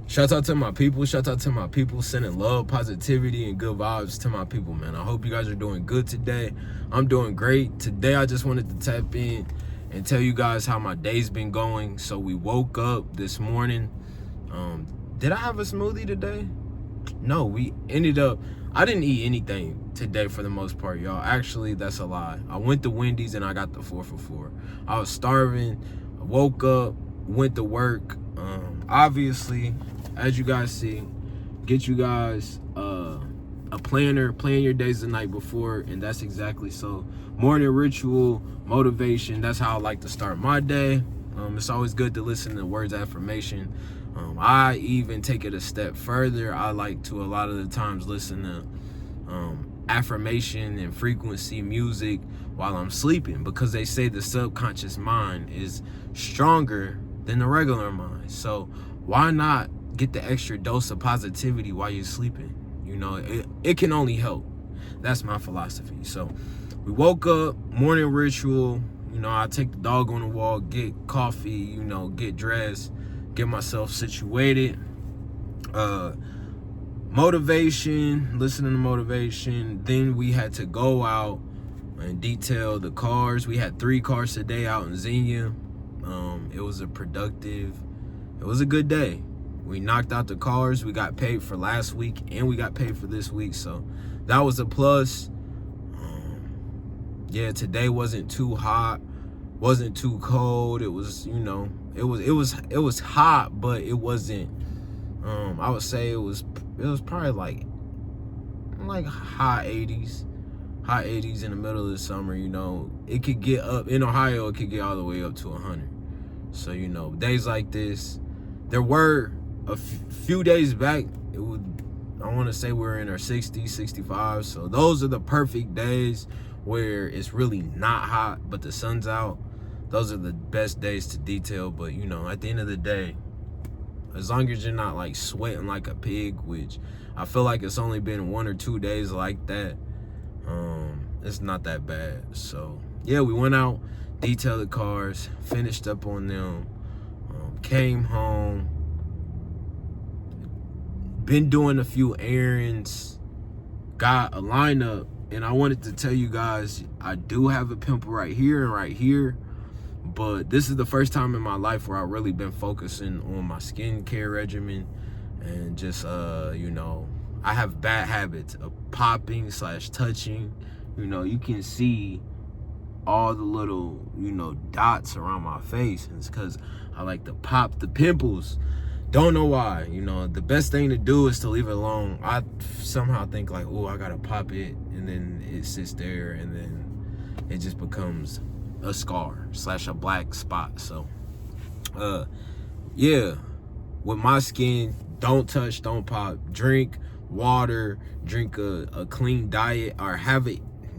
Shout out to my people. Shout out to my people. Sending love, positivity, and good vibes to my people, man. I hope you guys are doing good today. I'm doing great. Today, I just wanted to tap in and tell you guys how my day's been going. So we woke up this morning. Did I have a smoothie today? No, I didn't eat anything today for the most part, y'all. Actually, that's a lie. I went to Wendy's and I got the 4 for $4. I was starving. I woke up, went to work. Obviously, as you guys see, get you guys a planner, plan your days the night before, and that's exactly so. Morning ritual, motivation, that's how I like to start my day. It's always good to listen to words of affirmation. I even take it a step further. I like to a lot of the times listen to affirmation and frequency music while I'm sleeping, because they say the subconscious mind is stronger than the regular mind. So why not get the extra dose of positivity while you're sleeping? You know, it can only help. That's my philosophy. So we woke up, morning ritual. You know, I take the dog on the walk, get coffee, you know, get dressed, get myself situated. Motivation, listening to motivation. Then we had to go out and detail the cars. We had 3 cars today out in Xenia. It was a good day. We knocked out the cars. We got paid for last week and we got paid for this week. So that was a plus. Yeah, today wasn't too hot, wasn't too cold. It was, you know, it was hot, but it wasn't, I would say it was probably like high 80s in the middle of the summer. You know, it could get up in Ohio, it could get all the way up to 100. So, you know, days like this, there were a few days back, I want to say we're in our 60s, 65. So those are the perfect days where it's really not hot, but the sun's out. Those are the best days to detail. But, you know, at the end of the day, as long as you're not like sweating like a pig, which I feel like it's only been 1 or 2 days like that, it's not that bad. So yeah, we went out, detailed the cars, finished up on them, came home, been doing a few errands, got a lineup. And I wanted to tell you guys, I do have a pimple right here and right here, but this is the first time in my life where I've really been focusing on my skincare regimen and just, you know, I have bad habits of popping / touching. You know, you can see all the little, you know, dots around my face. And it's because I like to pop the pimples. Don't know why. You know, the best thing to do is to leave it alone. I somehow think like, oh, I gotta pop it, and then it sits there, and then it just becomes a scar / a black spot. So yeah, with my skin, don't touch, don't pop, drink water, drink a clean diet, or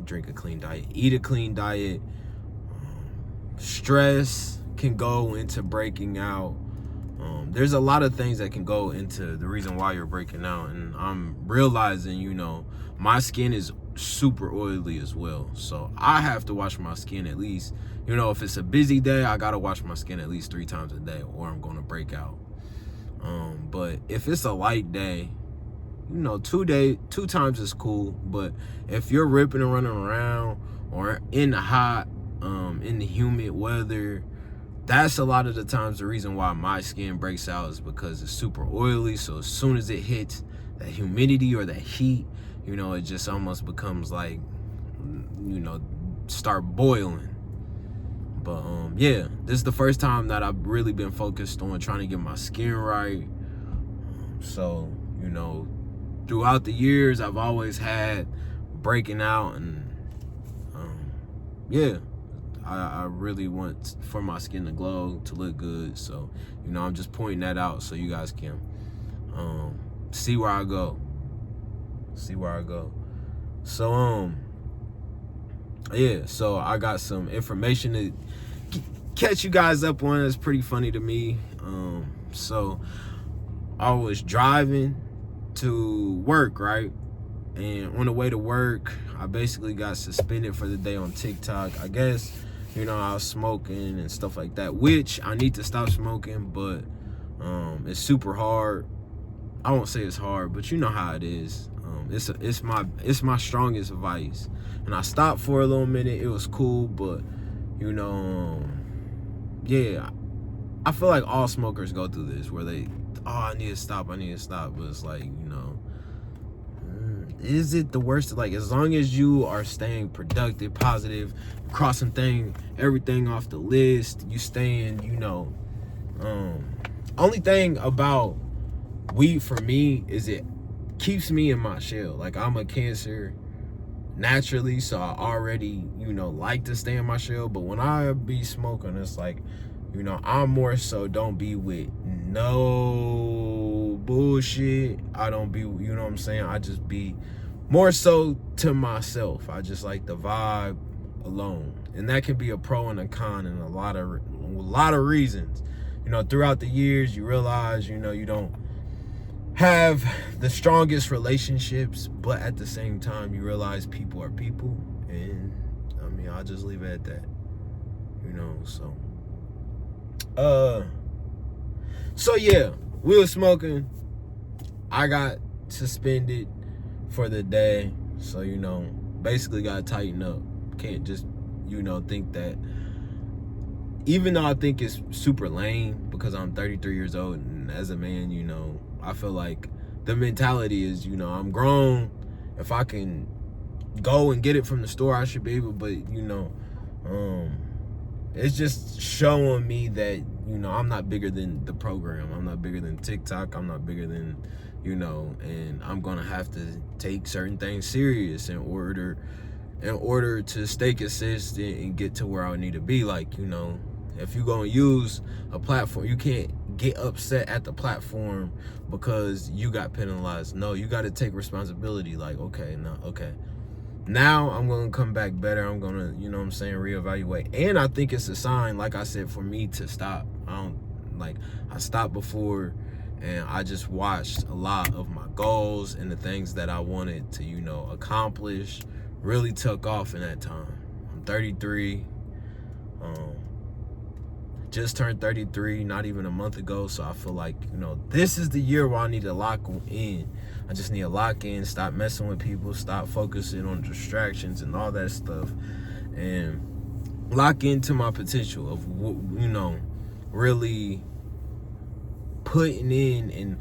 drink a clean diet, eat a clean diet. Stress can go into breaking out. There's a lot of things that can go into the reason why you're breaking out, and I'm realizing, you know, my skin is super oily as well, so I have to wash my skin at least, you know, if it's a busy day, I gotta wash my skin at least 3 times a day or I'm gonna break out. But if it's a light day, you know, 2 times is cool. But if you're ripping and running around or in the hot, in the humid weather, that's a lot of the times the reason why my skin breaks out, is because it's super oily. So as soon as it hits that humidity or that heat, you know, it just almost becomes like, you know, start boiling. But yeah, this is the first time that I've really been focused on trying to get my skin right. So, you know, throughout the years, I've always had breaking out, and yeah, I really want for my skin to glow, to look good. So, you know, I'm just pointing that out so you guys can see where I go. So yeah, so I got some information to catch you guys up on. It's pretty funny to me. So I was driving to work, right? And on the way to work, I basically got suspended for the day on TikTok. I guess, you know, I was smoking and stuff like that, which I need to stop smoking, but It's super hard. I won't say it's hard, but you know how it is. It's my strongest vice. And I stopped for a little minute. It was cool, but you know, yeah, I feel like all smokers go through this where they, I need to stop. But it's like, you know, is it the worst? Like, as long as you are staying productive, positive, crossing everything off the list, you staying, you know, only thing about weed for me is it keeps me in my shell. Like, I'm a Cancer naturally, so I already, you know, like to stay in my shell. But when I be smoking, it's like, you know, I'm more so don't be with no bullshit. I don't be, you know what I'm saying? I just be more so to myself. I just like the vibe alone. And that can be a pro and a con and a lot of reasons. You know, throughout the years, you realize, you know, you don't have the strongest relationships, but at the same time, you realize people are people. And I mean, I'll just leave it at that, you know. So yeah, we were smoking. I got suspended for the day. So, you know, basically got to tighten up. Can't just, you know, think that, even though I think it's super lame because I'm 33 years old and as a man, you know, I feel like the mentality is, you know, I'm grown. If I can go and get it from the store, I should be able. But, you know, it's just showing me that, you know, I'm not bigger than the program. I'm not bigger than TikTok. I'm not bigger than, you know, and I'm going to have to take certain things serious in order to stay consistent and get to where I need to be. Like, you know, if you're going to use a platform, you can't get upset at the platform because you got penalized. No, you got to take responsibility. Like, okay, now I'm going to come back better. I'm going to, you know what I'm saying, reevaluate. And I think it's a sign, like I said, for me to stop. I stopped before and I just watched a lot of my goals and the things that I wanted to, you know, accomplish really took off in that time. I'm 33. Just turned 33 not even a month ago, so I feel like, you know, this is the year where I need to lock in. I just need to lock in, stop messing with people, stop focusing on distractions and all that stuff, and lock into my potential of, you know, really putting in. And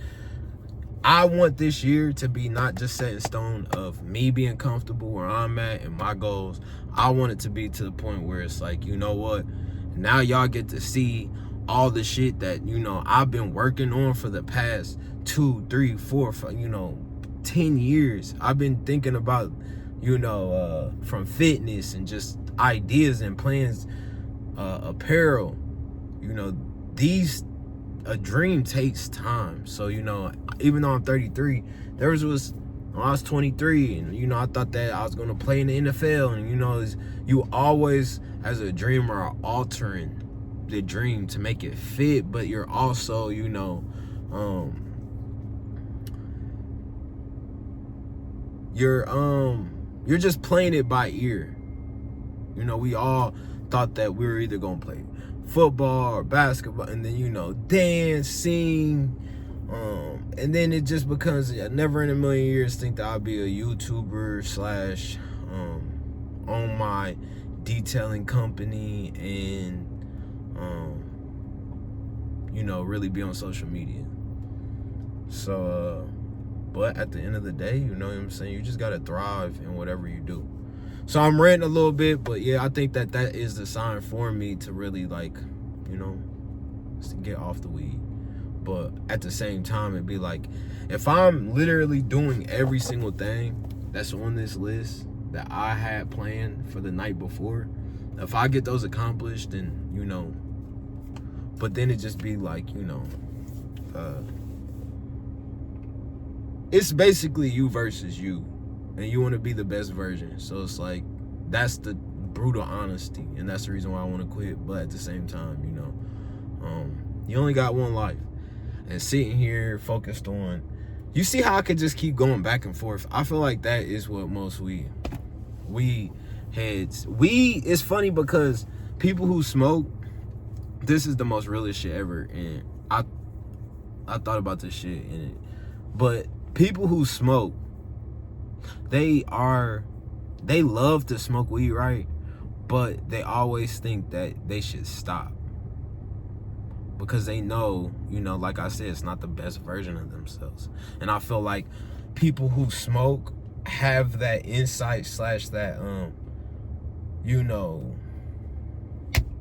I want this year to be not just set in stone of me being comfortable where I'm at and my goals. I want it to be to the point where it's like, you know what, now y'all get to see all the shit that, you know, I've been working on for the past 2, 3, 4, 5, you know, 10 years. I've been thinking about, you know, from fitness and just ideas and plans, apparel, you know, a dream takes time. So, you know, even though I'm 33, when I was 23, and, you know, I thought that I was going to play in the NFL. And, you know, you always, as a dreamer, are altering the dream to make it fit, but you're also, you know, you're just playing it by ear. You know, we all thought that we were either going to play football or basketball, and then, you know, dance, sing, and then it just becomes, never in a million years think that I'll be a YouTuber slash own my detailing company and you know, really be on social media. So but at the end of the day, you know what I'm saying, you just gotta thrive in whatever you do. So I'm ranting a little bit, but yeah, I think that is the sign for me to really, like, you know, to get off the weed. But at the same time, it'd be like, if I'm literally doing every single thing that's on this list that I had planned for the night before, if I get those accomplished, then, you know, but then it just be like, you know, it's basically you versus you, and you want to be the best version. So it's like, that's the brutal honesty, and that's the reason why I want to quit. But at the same time, you know, you only got one life. And sitting here focused on, you see how I could just keep going back and forth. I feel like that is what most weed heads. It's funny because people who smoke, this is the most realest shit ever. And I thought about this shit in it. But people who smoke, they love to smoke weed, right? But they always think that they should stop. Because they know, like I said, it's not the best version of themselves. And I feel like people who smoke have that insight / that,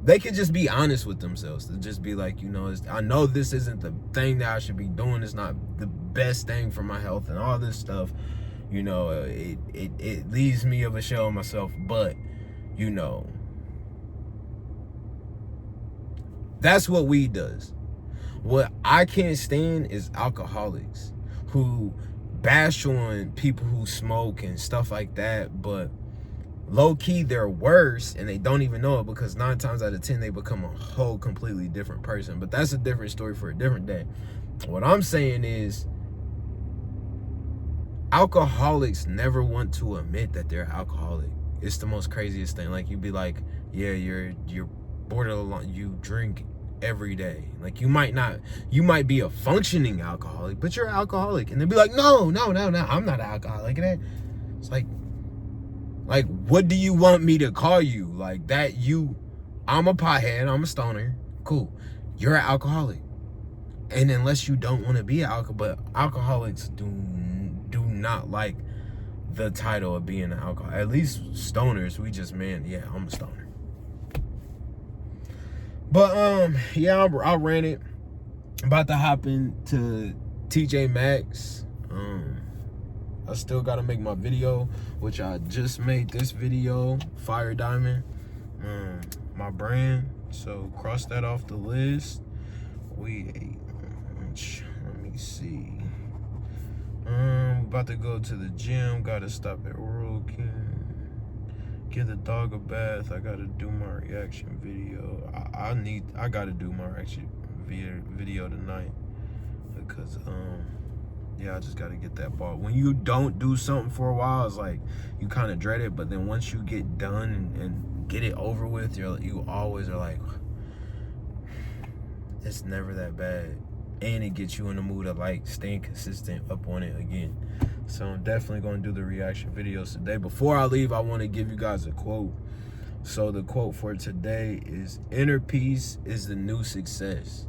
they could just be honest with themselves. To just be like, I know this isn't the thing that I should be doing. It's not the best thing for my health and all this stuff. It leaves me of a shell of myself. But, that's what weed does. What I can't stand is alcoholics who bash on people who smoke and stuff like that, but low-key they're worse and they don't even know it, because 9 times out of 10 they become a whole completely different person. But that's a different story for a different day. What I'm saying is, alcoholics never want to admit that they're alcoholic. It's the most craziest thing. Like, you'd be like, yeah, you're borderline, you drink every day. Like, you might be a functioning alcoholic, but you're an alcoholic. And they'd be like, no, I'm not an alcoholic. And it's like, what do you want me to call you? Like, that I'm a pothead, I'm a stoner. Cool. You're an alcoholic. And unless you don't want to be an alcoholic, but alcoholics do not like the title of being an alcoholic. At least stoners, we just, yeah, I'm a stoner. But, yeah, I ran it. About to hop into TJ Maxx. I still got to make my video, which I just made this video, Fire Diamond, my brand. So cross that off the list. Let me see. About to go to the gym. Got to stop at Rural King. Give the dog a bath. I got to do my reaction video. I got to do my reaction video tonight, because yeah, I just got to get that ball. When you don't do something for a while, it's like you kind of dread it, but then once you get done and get it over with, you always are like, it's never that bad. And it gets you in the mood of like staying consistent up on it again. So I'm definitely going to do the reaction videos today. Before I leave, I want to give you guys a quote. So the quote for today is, inner peace is the new success.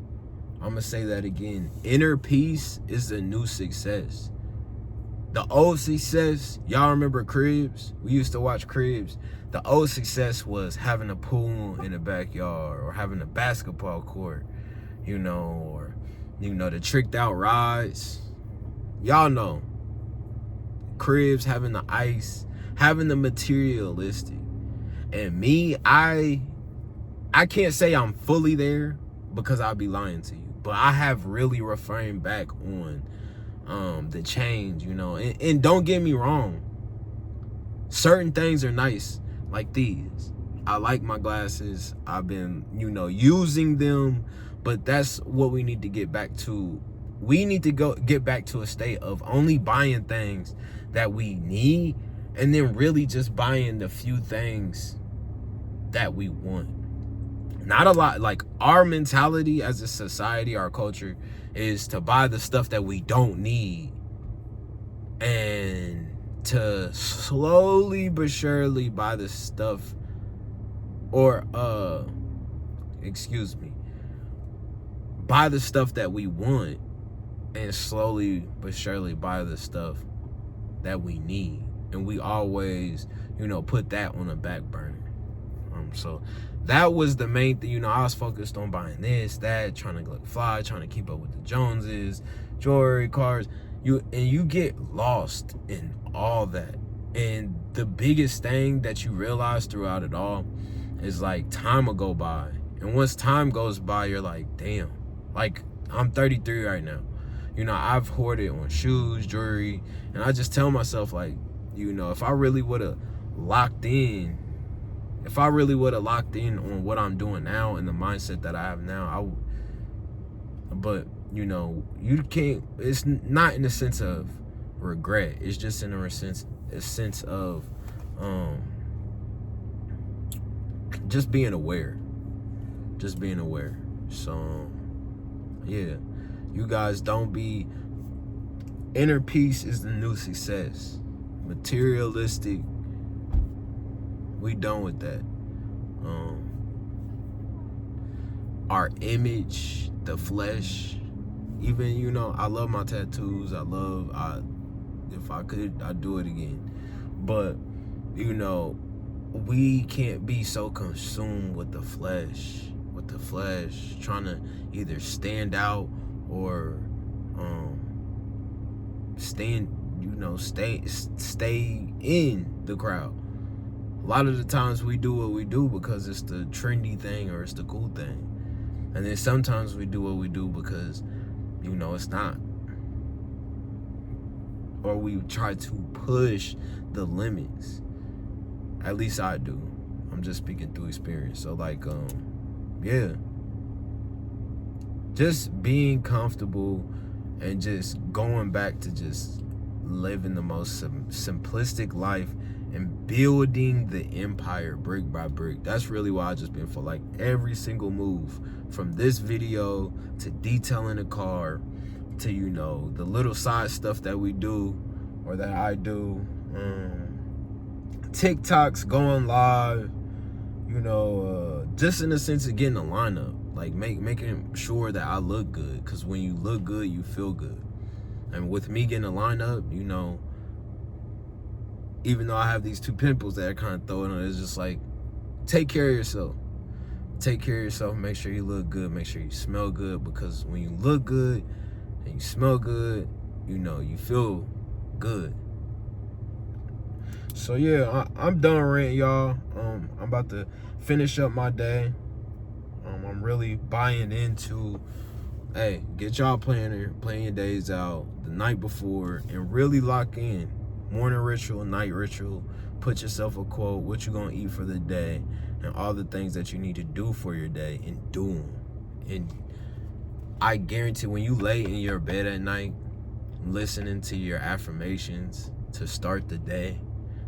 I'm going to say that again. Inner peace is the new success. The old success, y'all remember Cribs? We used to watch Cribs. The old success was having a pool in the backyard, or having a basketball court, or, the tricked out rides. Y'all know. Cribs, having the ice, having the materialistic. And me, I can't say I'm fully there, because I'll be lying to you. But I have really refrained back on the change, and don't get me wrong. Certain things are nice, like these. I like my glasses. I've been, using them, but that's what we need to get back to. We need to get back to a state of only buying things that we need, and then really just buying the few things that we want. Not a lot. Like, our mentality as a society, our culture, is to buy the stuff that we don't need, and to slowly but surely buy the stuff, or buy the stuff that we want, and slowly but surely buy the stuff that we need. And we always, put that on the back burner. So that was the main thing. I was focused on buying this, that, trying to look fly, trying to keep up with the Joneses, jewelry, cars. You get lost in all that. And the biggest thing that you realize throughout it all is, like, time will go by. And once time goes by, you're like, damn. Like, I'm 33 right now. I've hoarded on shoes, jewelry, and I just tell myself, like, if I really would have locked in on what I'm doing now and the mindset that I have now, I would. But, you can't, it's not in the sense of regret. It's just in a sense of just being aware. So, yeah. You guys don't be. Inner peace is the new success. Materialistic, we done with that. Our image, the flesh, even, you know, I love my tattoos. If I could, I'd do it again. But, you know, we can't be so consumed with the flesh, trying to either stand out or stay in the crowd. A lot of the times we do what we do because it's the trendy thing or it's the cool thing. And then sometimes we do what we do because, you know, it's not. Or we try to push the limits. At least I do. I'm just speaking through experience. So like, yeah. Just being comfortable and just going back to just living the most simplistic life and building the empire brick by brick. That's really why I just been for like every single move, from this video to detailing a car to, you know, the little side stuff that we do or that I do, TikToks, going live, you know, just in the sense of getting a lineup, like making sure that I look good, because when you look good, you feel good. And with me getting a lineup, you know, even though I have these 2 pimples that I kind of throw in, it's just like, take care of yourself. Take care of yourself. Make sure you look good. Make sure you smell good, because when you look good and you smell good, you know, you feel good. So yeah, I'm done ranting, y'all. I'm about to finish up my day. I'm really buying into, hey, get y'all planner, plan your days out the night before, and really lock in. Morning ritual, night ritual. Put yourself a quote, what you gonna eat for the day, and all the things that you need to do for your day, and do them. And I guarantee when you lay in your bed at night, listening to your affirmations to start the day,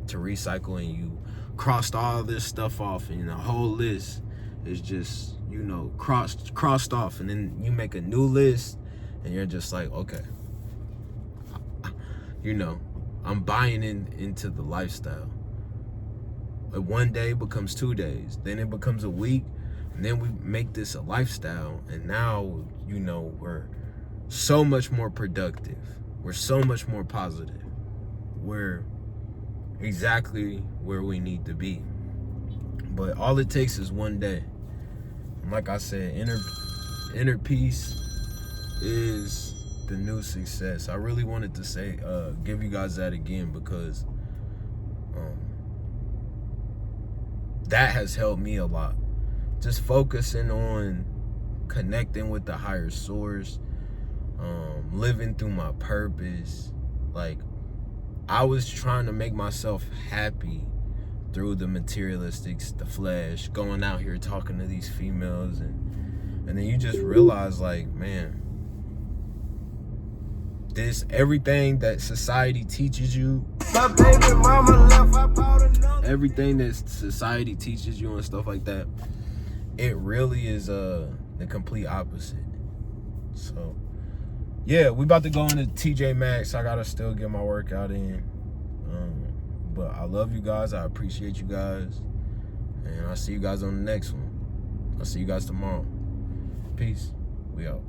to recycle, and you crossed all this stuff off, and the whole list is just, you know, crossed off, and then you make a new list, and you're just like, okay, you know, I'm buying into the lifestyle. One day becomes 2 days, then it becomes a week, and then we make this a lifestyle, and now, you know, we're so much more productive. We're so much more positive. We're exactly where we need to be. But all it takes is one day. And like I said, inner peace is the new success. I really wanted to say, give you guys that again, because that has helped me a lot. Just focusing on connecting with the higher source, living through my purpose. Like, I was trying to make myself happy through the materialistics, the flesh, going out here talking to these females, and then you just realize, like, man, everything that society teaches you, everything that society teaches you and stuff like that, it really is the complete opposite. So yeah, we about to go into TJ Maxx. I gotta still get my workout in, but I love you guys. I appreciate you guys, and I'll see you guys on the next one. I'll see you guys tomorrow. Peace. We out.